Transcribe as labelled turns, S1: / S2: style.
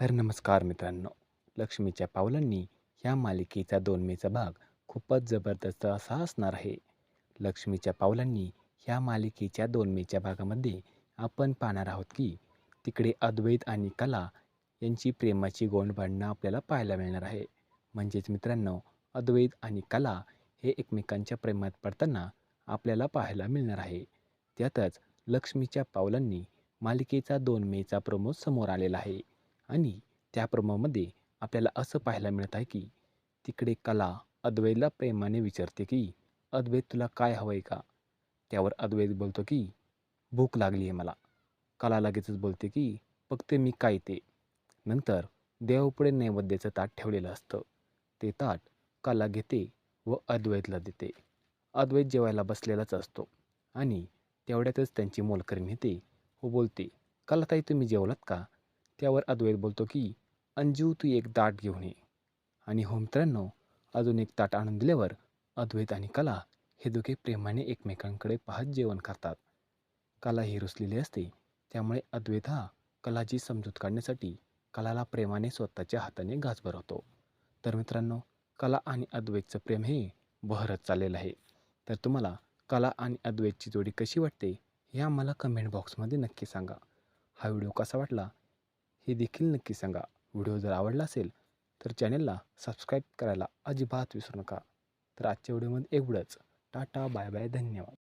S1: तर नमस्कार मित्रांनो. लक्ष्मीच्या पावलांनी ह्या मालिकेचा 2 मेचा भाग खूपच जबरदस्त असा असणार आहे. लक्ष्मीच्या पावलांनी ह्या मालिकेच्या 2 मेच्या भागामध्ये आपण पाहणार आहोत की तिकडे अद्वैत आणि कला यांची प्रेमाची गोंड भांडणं आपल्याला पाहायला मिळणार आहे. म्हणजेच मित्रांनो, अद्वैत आणि कला हे एकमेकांच्या प्रेमात पडताना आपल्याला पाहायला मिळणार आहे. त्यातच लक्ष्मीच्या पावलांनी मालिकेचा 2 मेचा प्रोमो समोर आलेला आहे. आणि त्या प्रोमोमध्ये आपल्याला असं पाहायला मिळत आहे की तिकडे कला अद्वैतला प्रेमाने विचारते की अद्वैत तुला काय हवंय का? त्यावर अद्वैत बोलतो की भूक लागली आहे मला. कला लगेचच बोलते की बघते मी काय ते. नंतर देवापुढे नैवेद्याचं ताट ठेवलेलं असतं. ते ताट कला घेते व अद्वैतला देते. अद्वैत जेवायला बसलेलाच असतो आणि तेवढ्यातच त्यांची मोलकरीण येते व बोलते, कलाताई तुम्ही जेवलात का? त्यावर अद्वैत बोलतो की अंजू तू एक ताट घेऊन ये. आणि हो मित्रांनो, अजून एक ताट आणून दिल्यावर अद्वैत आणि कला हे दोघे प्रेमाने एकमेकांकडे पाहत जेवण करतात. कला ही रुसलेली असते, त्यामुळे अद्वैत हा कलाची समजूत काढण्यासाठी कलाला प्रेमाने स्वतःच्या हाताने घास भरवतो. तर मित्रांनो, कला आणि अद्वैतचं प्रेम हे बहरत चाललेलं आहे. तर तुम्हाला कला आणि अद्वैतची जोडी कशी वाटते हे आम्हाला कमेंट बॉक्समध्ये नक्की सांगा. हा व्हिडिओ कसा वाटला हे देखील नक्की सांगा. व्हिडिओ जर आवडला असेल तर चॅनलला सबस्क्राईब करायला अजिबात विसरू नका. तर आजच्या व्हिडिओमध्ये एवढंच. टाटा बाय बाय धन्यवाद.